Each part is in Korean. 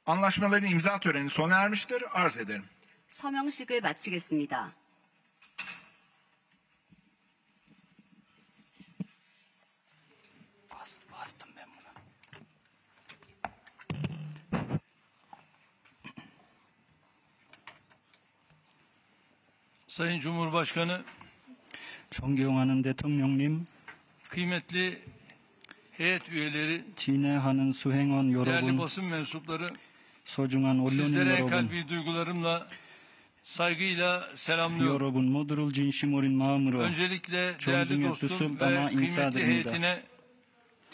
Anlaşmaların imza töreni sona ermiştir. Arz ederim. 서명식을 마치겠습니다. Sayın Cumhurbaşkanı, 존경하는 대통령님, kıymetli heyet üyeleri, 진행하는 수행원 değerli 여러분, basın mensupları, 소중한 언론인 sizlere en 여러분, kalbi duygularımla, saygıyla selamlıyorum. 여러분 모두를 진심 어린 마음으로 Öncelikle değerli 존중의 dostum 뜻을 ve 담아 kıymetli 인사드립니다. heyetine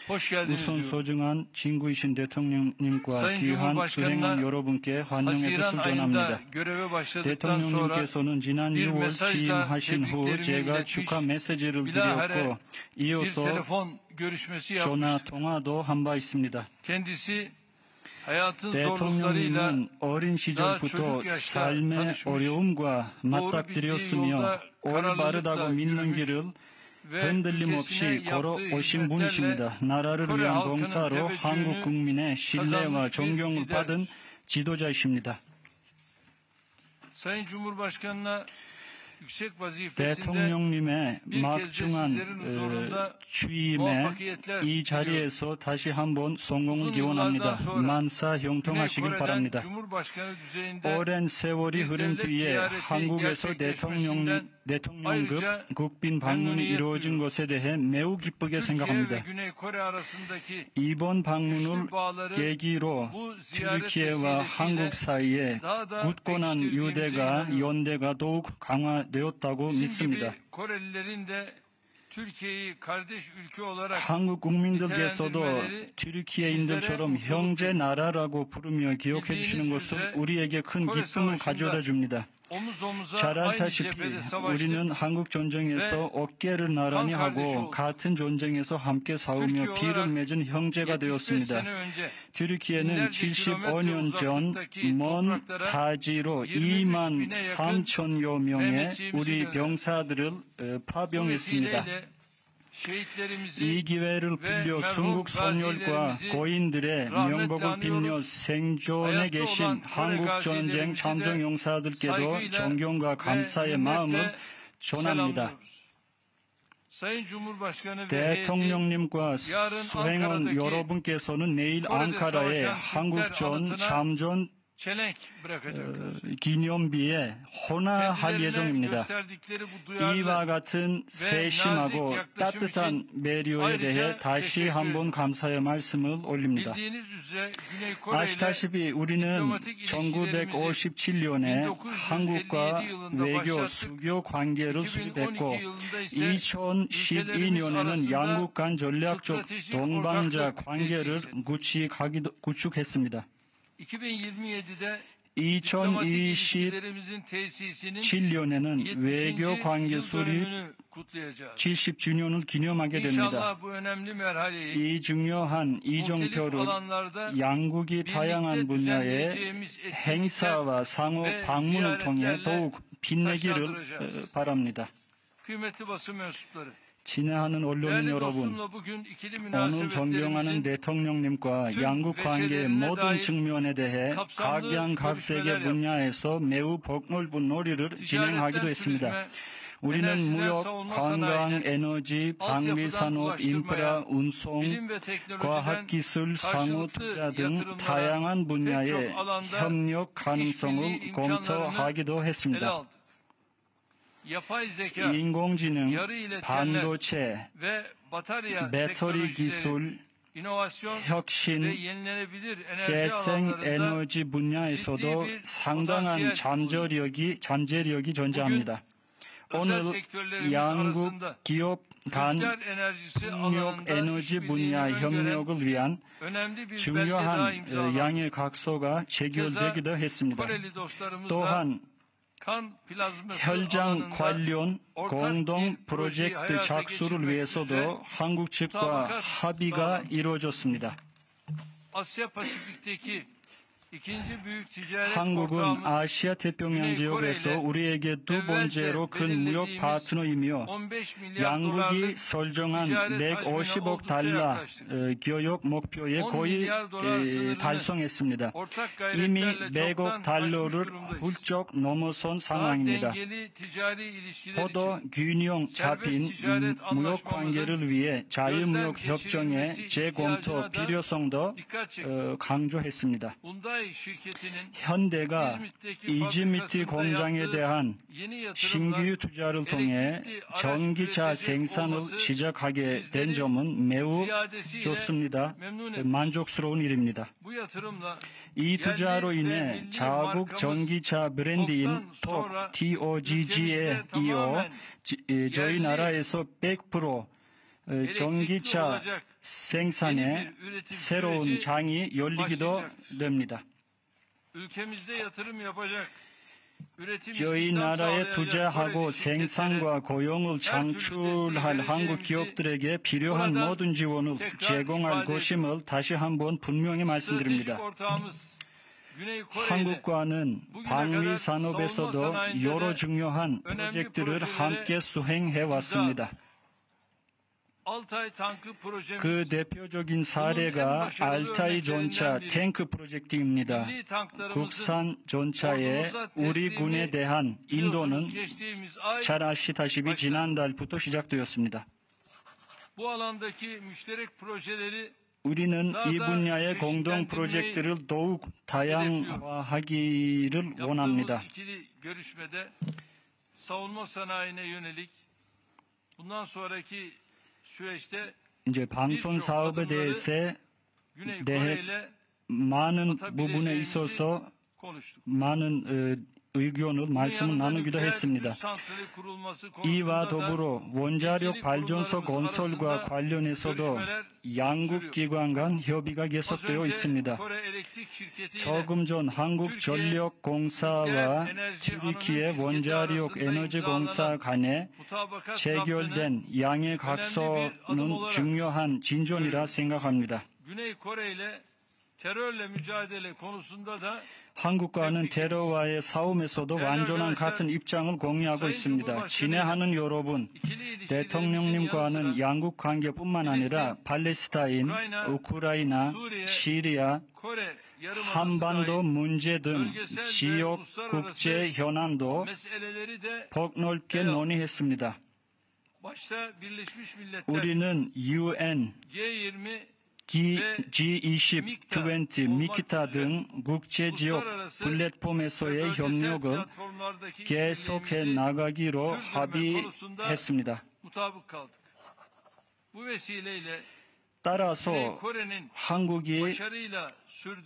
hoş geldiniz 우선 diyorum. 소중한 친구이신 대통령님과 Sayın 귀한 Cumhurbaşkanı'na 수행원 여러분께 환영의 Haziran 뜻을 ayında 전합니다. göreve başladıktan sonra 대통령님께서는 지난 bir 6월 mesajla 취임하신 후 tebriklerimi 제가 iletmiş, 축하 메시지를 bilahare 드렸고 bir 이어서 telefon görüşmesi 전화 yapmıştık. 통화도 한 바 있습니다. Kendisi hayatın zorluklarıyla 대통령님은 어린 시절부터 çocuк yaşta 삶의 tanışmış, 어려움과 doğru bildiği 맞닥뜨렸으며 yolda 올바르다고 kararlılıkla 믿는 yürümüş 길을 ve 흔들림 ülkesine 없이 걸어오신 yaptığı 분이십니다. hizmetlerle 나라를 Kore 위한 halkının 봉사로 한국 teveccühünü 국민의 신뢰와 kazanmış bir 존경을 받은 liderdir. 지도자이십니다. Sayın Cumhurbaşkanı'na yüksek vazifesinde 대통령님의 bir kez de 막중한 sizlerin huzurunda 취임에 muvaffakiyetler 이 자리에서 다시 한번 성공을 uzun 기원합니다. yıllardan sonra 만사 Güney 형통하시길 Kore'den 바랍니다. Cumhurbaşkanı düzeyinde 오랜 세월이 bir 흐른 devlet 뒤에 ziyareti 한국에서 gerçekleşmesinden 대통령급 ayrıca 국빈 방문이 memnuniyet 이루어진 duyuyoruz. 것에 대해 매우 기쁘게 Türkiye ve 생각합니다. Güney Kore arasındaki 이번 방문을 güçlü bağları 계기로 bu ziyaret 튀르키예와 한국 vesilesiyle 사이에 daha da 굳건한 pekiştirdiğimize 유대가 inanıyorum. 연대가 더욱 강화되었다고 Bizim 믿습니다. gibi Korelilerin de Türkiye'yi kardeş ülke olarak 한국 국민들께서도 nitelendirmeleri 튀르키예인들처럼 bizlere 형제 나라라고 부르며 기억해 주시는 것은 우리에게 큰 Kore 기쁨을 Savaşı'nda 가져다 줍니다. omuz omuza 잘 aynı 알다시피 cephede savaştık. 우리는 한국 전쟁에서 어깨를 나란히 한 하고 kardeş 같은 전쟁에서 함께 싸우며 Türkiye 피를 olarak 맺은 형제가 75 되었습니다. sene önce 튀르키예는 binlerce 75년 전 kilometre 먼 uzaklıktaki 타지로 23 2만 bin'e yakın 3천여 명의 Mehmetçiğimizi 우리 gönderdi. 병사들을 bu 파병했습니다. vesileyle şehitlerimizi 이 기회를 빌려 merhum 순국 소멸과 gazilerimizi 고인들의 rahmetle 명복을 빌며 anıyoruz. 생존에 hayatta 계신 olan Kore 한국 전쟁 gazilerimizi de 참전 용사들께도 saygıyla 존경과 ve 감사의 마음을 minnetle 전합니다. selamlıyoruz. Sayın Cumhurbaşkanı ve heyeti 대통령님과 yarın 수행원 Ankara'daki 여러분께서는 내일 Kore'de 앙카라의 savaşan 한국전 Türkler 참전 çelenk bırakacaklar. 기념비에 헌화할 kendilerine 예정입니다. gösterdikleri bu duyarlı 이와 같은 세심하고 따뜻한 배려에 대해 다시 한번 감사의 말씀을 올립니다. bildiğiniz üzere Güney Kore ile 아시다시피 우리는 diplomatik ilişkilerimizi 1957년에 1957 한국과 yılında 외교 başlattık. 수교 관계를 2012 수립했고 yılında ise ülkelerimiz 2012년에는 arasında 양국 간 전략적 stratejik 동반자 ortaklık 관계를 tesis 구축했습니다. 2027'de diplomatik 2027년에는 ilişkilerimizin tesisinin 외교 70. 관계 yıl 수립 dönümünü kutlayacağız. 70주년을 기념하게 됩니다. İnşallah bu önemli merhaleyi 이 중요한 muhtelif 이정표를 alanlarda 양국이 다양한 분야의 düzenleyeceğimiz 행사와 상호 ve 방문을 통해 ziyaretlerle 더욱 빛내기를 taşlandıracağız. 바랍니다. Kıymetli basın mensupları, 친애하는 언론인 değerli 여러분, dostumla bugün ikili 오늘 존경하는 münasebetlerimizin 대통령님과 tüm 양국 관계의 vesilelerine 모든 dair 측면에 대해 kapsamlı 각양각색의 görüşmeler 분야에서 매우 폭넓은 놀이를 진행하기도 ticaretten 했습니다. turizme, 우리는 enerjiden 무역, savunma 관광, sanayine, 에너지, 방위산업, 인프라, altyapıdan 운송, bilim ve teknolojiden 과학기술, 상호 karşılıklı 투자 등 yatırımlara 다양한 분야의 pek çok alanda 협력 işbirliği 가능성을 imkanlarını 검토하기도 ele 했습니다. aldı. Yapay zeka, 인공지능, yarı iletkenler 반도체, ve batarya 배터리 teknolojileri, 기술, inovasyon ve 혁신, yenilenebilir enerji 재생 alanlarında 에너지 분야에서도 ciddi bir 상당한 potansiyel 잠재력이 존재합니다. 오늘 özel sektörlerimiz 양국 arasında 기업 간 rüzgar enerjisi 풍력 alanında 에너지 işbirliğini 분야 öngören 협력을 위한 önemli bir belge daha 중요한 imzalandı. 양의 각서가 체결되기도 했습니다. Koreli dostlarımızla 또한 kan plazması 혈장 alanında 관련 ortak 공동 bir projeyi 프로젝트 hayata 착수를 geçirmek üzere 위해서도 한국 측과 mutabakat 합의가 sağlandı. 이루어졌습니다. Asya Pasifik'teki 한국은 아시아 태평양 지역에서 우리에게 두 번째로 큰 무역 파트너이며 양국이 설정한 150억 달러 교역 목표에 거의 달성했습니다. 이미 100억 달러를 훌쩍 넘어선 상황입니다. 더더 균형 잡힌 무역 관계를 위해 자유무역 협정의 재검토 필요성도 강조했습니다. 현대가 이즈미트 공장에 대한 신규 투자를 통해 전기차 생산을 시작하게 된 점은 매우 좋습니다. 만족스러운 일입니다. 이 투자로 인해 자국 전기차 브랜드인 TOGG에 이어 저희 나라에서 100% 전기차 생산에 새로운 장이 열리기도 됩니다. 저희 나라에 투자하고 생산과 고용을 창출할 한국 기업들에게 필요한 모든 지원을 제공할 것임을 다시 한번 분명히 말씀드립니다. 한국과는 방위 산업에서도 여러 중요한 프로젝트를 함께 수행해 왔습니다. 그 대표적인 사례가 알타이 전차 탱크 프로젝트입니다. 국산 전차의 우리 군에 대한 인도는 잘 아시다시피 지난달부터 시작되었습니다. 우리는 이 분야의 공동 프로젝트를 더욱 다양화하기를 원합니다. 이제 방송 사업에 대해서 많은 부분에 있어서 많은 의견을 말씀을 나누기도 했습니다. 이와 더불어 원자력 발전소 건설과 관련해서도 양국 기관 간 협의가 계속되어 있습니다. 조금 전 한국전력공사와 튀르키예 원자력 에너지공사 간에 체결된 양해 각서는 중요한 진전이라 생각합니다. 한국과는 테러와의 싸움에서도 완전한 같은 입장을 공유하고 있습니다. 친애하는 여러분, 대통령님과는 양국 관계뿐만 아니라 팔레스타인, 우크라이나, 시리아, 한반도 문제 등 지역 국제 현안도 폭넓게 논의했습니다. 우리는 UN, G20, 미키타 등 국제지역 플랫폼에서의 협력을 계속해 나가기로 합의했습니다. 따라서 한국이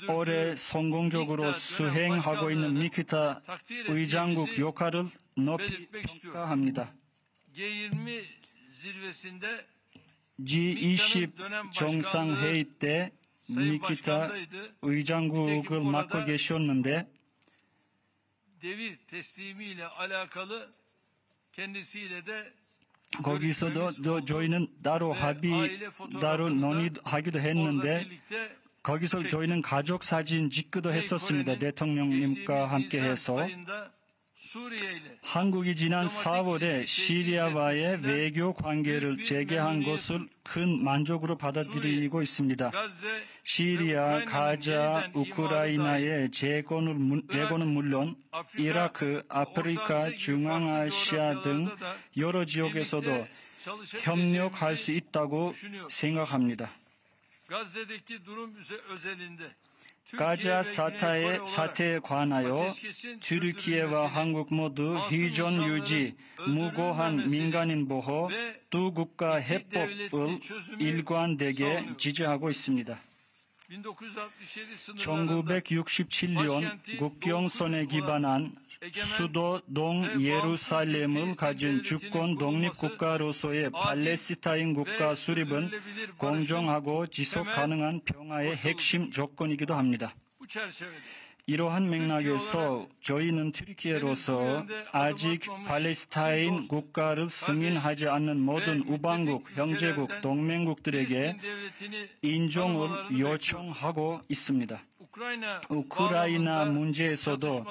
올해 성공적으로 수행하고 있는 미키타 의장국 역할을 높이 평가합니다. G20 정상회의 때 미키타 의장국을 맡고 계셨는데 거기서도 저희는 따로 논의하기도 했는데 거기서 저희는 가족 사진 찍기도 했었습니다. 대통령님과 함께해서. 한국이 지난 4월에 시리아와의 외교 관계를 재개한 것을 큰 만족으로 받아들이고 있습니다. 시리아, 가자, 우크라이나의 재건은 물론 이라크, 아프리카, 중앙아시아 등 여러 지역에서도 협력할 수 있다고 생각합니다. 가자 사태에 관하여 튀르키예와 한국 모두 휴전 유지, 무고한 민간인 보호, 두 국가 해법을 일관되게 지지하고 있습니다. 1967년 국경선에 기반한 수도 동예루살렘을 가진 주권 독립국가로서의 팔레스타인 국가 수립은 공정하고 지속 가능한 평화의 핵심 조건이기도 합니다. 이러한 맥락에서 저희는 튀르키예로서 아직 팔레스타인 국가를 승인하지 않는 모든 우방국, 형제국, 동맹국들에게 인정을 요청하고 있습니다. 우크라이나 문제에서도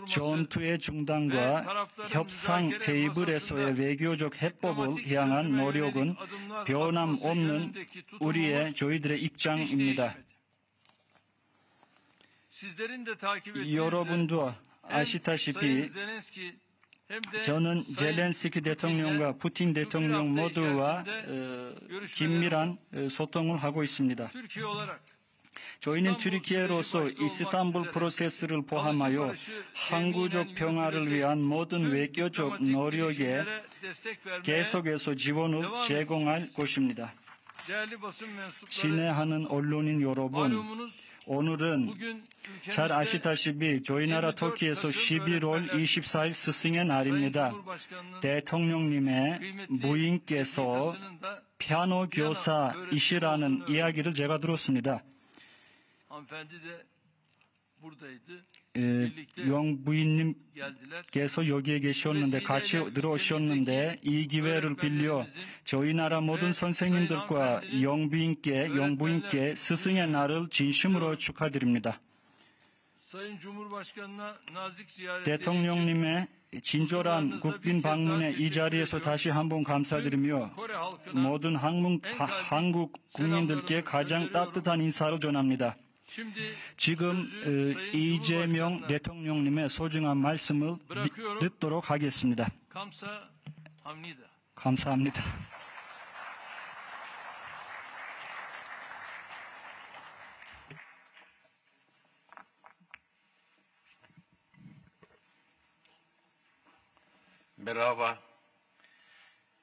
전투의 중단과 협상 테이블에서의 외교적 해법을 향한 노력은 변함없는 저희들의 입장입니다. 여러분도 아시다시피 저는 젤렌스키 대통령과 푸틴 대통령 모두와 긴밀한 소통을 하고 있습니다. 저희는 튀르키예로서 이스탄불 프로세스를 포함하여 항구적 평화를 위한 모든 외교적 노력에 계속해서 지원을 제공할 것입니다. 친애하는 언론인 여러분, 오늘은 잘 아시다시피 저희 나라 터키에서 11월 24일 스승의 날입니다. 대통령님의 부인께서 피아노 교사이시라는 이야기를 제가 들었습니다. 영부인님께서 여기에 계셨는데 같이 들어오셨는데 이 기회를 빌려 저희 나라 모든 선생님들과 영부인께 스승의 날을 진심으로 축하드립니다. 대통령님의 친절한 국빈 방문에 이 자리에서 다시 한번 감사드리며 모든 한국 국민들께 가장 따뜻한 인사를 전합니다. 지금 이재명 대통령님의 소중한 말씀을 듣도록 하겠습니다. 감사합니다. 메라바,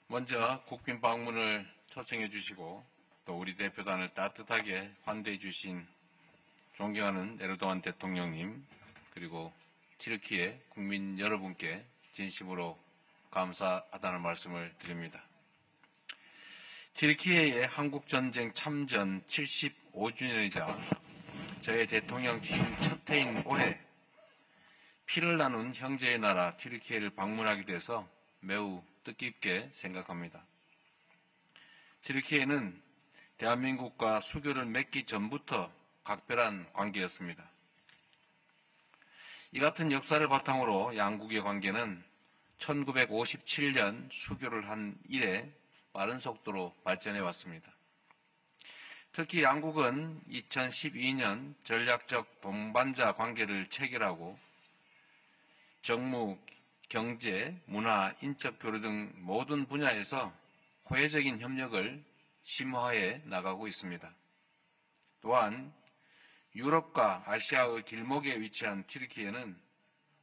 먼저 국빈 방문을 초청해 주시고 또 우리 대표단을 따뜻하게 환대해 주신 존경하는 에르도안 대통령님, 그리고 튀르키예 국민 여러분께 진심으로 감사하다는 말씀을 드립니다. 튀르키예의 한국전쟁 참전 75주년이자 저의 대통령 취임 첫 해인 올해 피를 나눈 형제의 나라 튀르키예를 방문하게 돼서 매우 뜻깊게 생각합니다. 튀르키예는 대한민국과 수교를 맺기 전부터 각별한 관계였습니다. 이 같은 역사를 바탕으로 양국의 관계는 1957년 수교를 한 이래 빠른 속도로 발전해 왔습니다. 특히 양국은 2012년 전략적 동반자 관계를 체결하고 정무, 경제, 문화, 인적 교류 등 모든 분야에서 호혜적인 협력을 심화해 나가고 있습니다. 또한 유럽과 아시아의 길목에 위치한 튀르키예는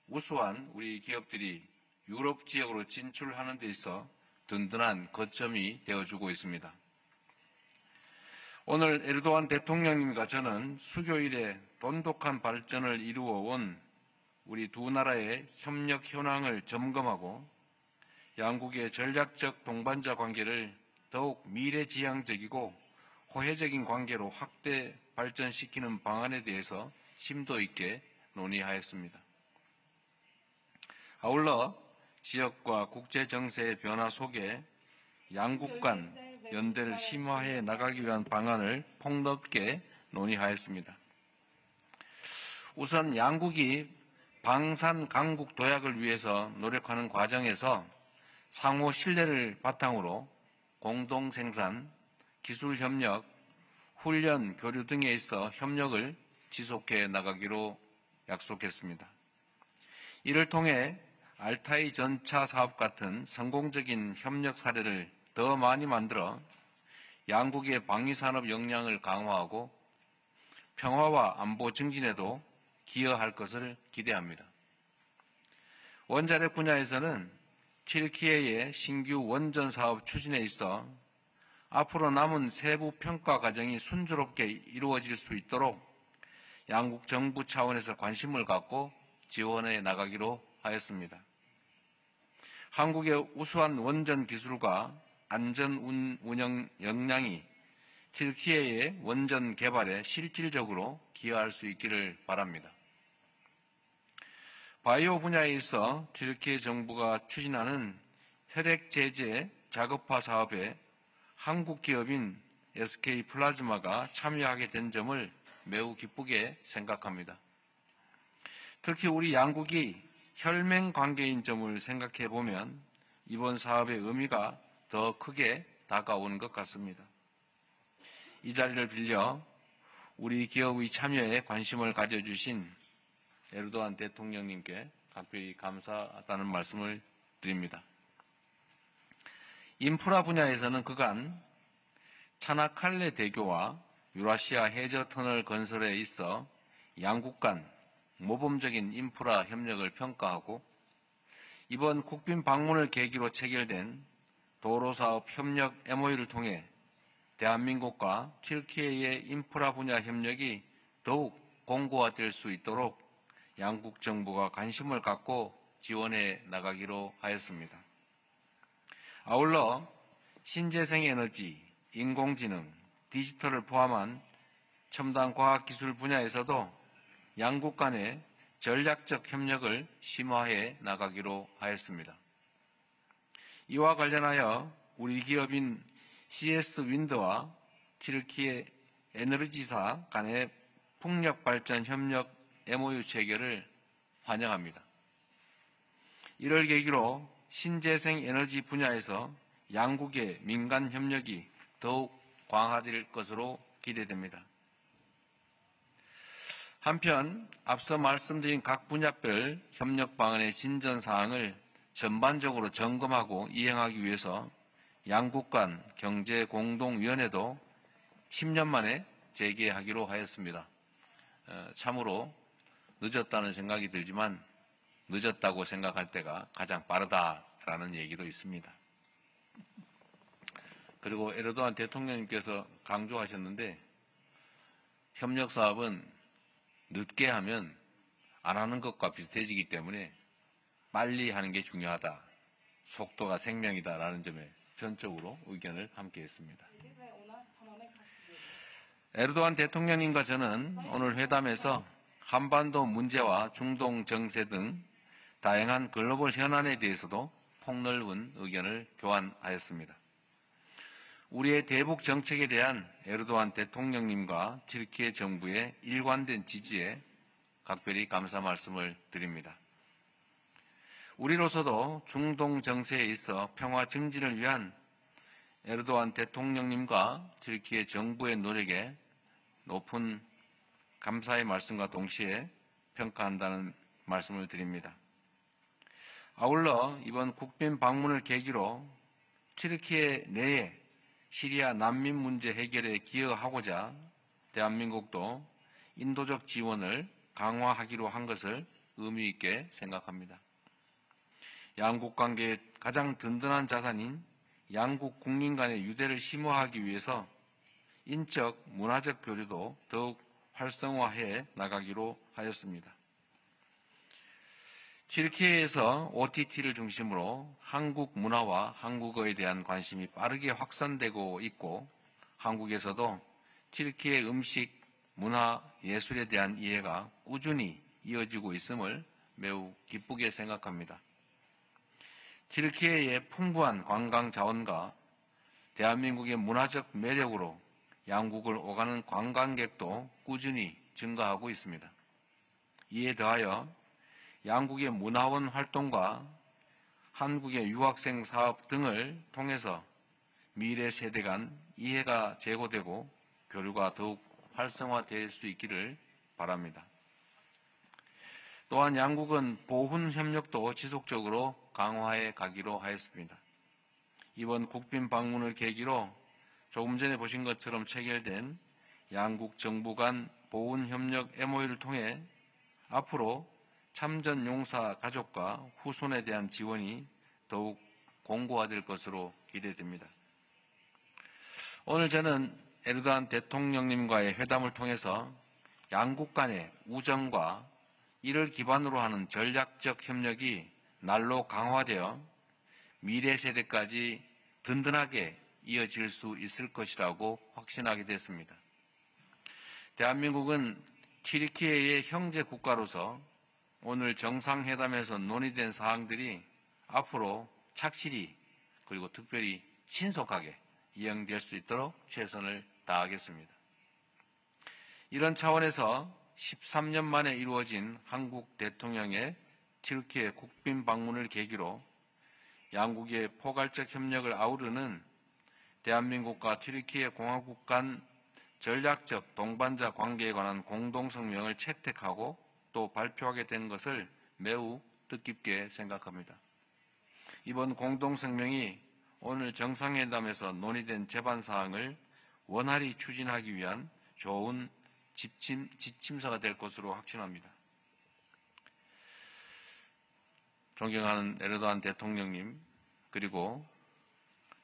우수한 우리 기업들이 유럽 지역으로 진출하는 데 있어 든든한 거점이 되어주고 있습니다. 오늘 에르도안 대통령님과 저는 수교 이래 돈독한 발전을 이루어온 우리 두 나라의 협력 현황을 점검하고 양국의 전략적 동반자 관계를 더욱 미래지향적이고 호혜적인 관계로 확대 발전시키는 방안에 대해서 심도 있게 논의하였습니다. 아울러 지역과 국제 정세의 변화 속에 양국 간 연대를 심화해 나가기 위한 방안을 폭넓게 논의하였습니다. 우선 양국이 방산 강국 도약을 위해서 노력하는 과정에서 상호 신뢰를 바탕으로 공동 생산, 기술 협력, 훈련, 교류 등에 있어 협력을 지속해 나가기로 약속했습니다. 이를 통해 알타이 전차 사업 같은 성공적인 협력 사례를 더 많이 만들어 양국의 방위산업 역량을 강화하고 평화와 안보 증진에도 기여할 것을 기대합니다. 원자력 분야에서는 튀르키예의 신규 원전 사업 추진에 있어 앞으로 남은 세부 평가 과정이 순조롭게 이루어질 수 있도록 양국 정부 차원에서 관심을 갖고 지원해 나가기로 하였습니다. 한국의 우수한 원전 기술과 안전 운영 역량이 튀르키예의 원전 개발에 실질적으로 기여할 수 있기를 바랍니다. 바이오 분야에 있어 튀르키예 정부가 추진하는 혈액 제제 자급화 사업에 한국 기업인 SK 플라즈마가 참여하게 된 점을 매우 기쁘게 생각합니다. 특히 우리 양국이 혈맹 관계인 점을 생각해 보면 이번 사업의 의미가 더 크게 다가오는 것 같습니다. 이 자리를 빌려 우리 기업의 참여에 관심을 가져주신 에르도안 대통령님께 각별히 감사하다는 말씀을 드립니다. 인프라 분야에서는 그간 차나칼레 대교와 유라시아 해저 터널 건설에 있어 양국 간 모범적인 인프라 협력을 평가하고 이번 국빈 방문을 계기로 체결된 도로사업 협력 MOU를 통해 대한민국과 튀르키예의 인프라 분야 협력이 더욱 공고화될 수 있도록 양국 정부가 관심을 갖고 지원해 나가기로 하였습니다. 아울러 신재생 에너지, 인공지능, 디지털을 포함한 첨단 과학기술 분야에서도 양국 간의 전략적 협력을 심화해 나가기로 하였습니다. 이와 관련하여 우리 기업인 CS-윈드와 튀르키예 에너지사 간의 풍력발전 협력 MOU 체결을 환영합니다. 이를 계기로 신재생 에너지 분야에서 양국의 민간 협력이 더욱 강화될 것으로 기대됩니다. 한편 앞서 말씀드린 각 분야별 협력 방안의 진전 사항을 전반적으로 점검하고 이행하기 위해서 양국 간 경제공동위원회도 10년 만에 재개하기로 하였습니다. 참으로 늦었다는 생각이 들지만 늦었다고 생각할 때가 가장 빠르다라는 얘기도 있습니다. 그리고 에르도안 대통령님께서 강조하셨는데 협력사업은 늦게 하면 안 하는 것과 비슷해지기 때문에 빨리 하는 게 중요하다. 속도가 생명이다라는 점에 전적으로 의견을 함께했습니다. 에르도안 대통령님과 저는 오늘 회담에서 한반도 문제와 중동 정세 등 다양한 글로벌 현안에 대해서도 폭넓은 의견을 교환하였습니다. 우리의 대북 정책에 대한 에르도안 대통령님과 튀르키예 정부의 일관된 지지에 각별히 감사 말씀을 드립니다. 우리로서도 중동 정세에 있어 평화 증진을 위한 에르도안 대통령님과 튀르키예 정부의 노력에 높은 감사의 말씀과 동시에 평가한다는 말씀을 드립니다. 아울러 이번 국빈 방문을 계기로 튀르키예 내에 시리아 난민 문제 해결에 기여하고자 대한민국도 인도적 지원을 강화하기로 한 것을 의미 있게 생각합니다. 양국 관계의 가장 든든한 자산인 양국 국민 간의 유대를 심화하기 위해서 인적, 문화적 교류도 더욱 활성화해 나가기로 하였습니다. 튀르키예에서 OTT를 중심으로 한국 문화와 한국어에 대한 관심이 빠르게 확산되고 있고 한국에서도 튀르키예 음식, 문화, 예술에 대한 이해가 꾸준히 이어지고 있음을 매우 기쁘게 생각합니다. 튀르키예의 풍부한 관광 자원과 대한민국의 문화적 매력으로 양국을 오가는 관광객도 꾸준히 증가하고 있습니다. 이에 더하여 양국의 문화원 활동과 한국의 유학생 사업 등을 통해서 미래 세대 간 이해가 제고되고 교류가 더욱 활성화될 수 있기를 바랍니다. 또한 양국은 보훈 협력도 지속적으로 강화해 가기로 하였습니다. 이번 국빈 방문을 계기로 조금 전에 보신 것처럼 체결된 양국 정부 간 보훈 협력 MOU를 통해 앞으로 참전 용사 가족과 후손에 대한 지원이 더욱 공고화될 것으로 기대됩니다. 오늘 저는 에르도안 대통령님과의 회담을 통해서 양국 간의 우정과 이를 기반으로 하는 전략적 협력이 날로 강화되어 미래 세대까지 든든하게 이어질 수 있을 것이라고 확신하게 됐습니다. 대한민국은 튀르키예의 형제 국가로서 오늘 정상회담에서 논의된 사항들이 앞으로 착실히 그리고 특별히 신속하게 이행될 수 있도록 최선을 다하겠습니다. 이런 차원에서 13년 만에 이루어진 한국 대통령의 튀르키예 국빈 방문을 계기로 양국의 포괄적 협력을 아우르는 대한민국과 튀르키예 공화국 간 전략적 동반자 관계에 관한 공동성명을 채택하고 또 발표하게 된 것을 매우 뜻깊게 생각합니다. 이번 공동성명이 오늘 정상회담에서 논의된 제반사항을 원활히 추진하기 위한 좋은 지침서가 될 것으로 확신합니다. 존경하는 에르도안 대통령님, 그리고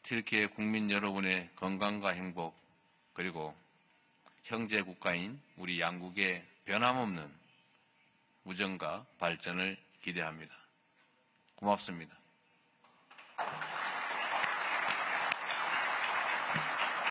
튀르키예 국민 여러분의 건강과 행복, 그리고 형제 국가인 우리 양국의 변함없는 우정과 발전을 기대합니다. 고맙습니다.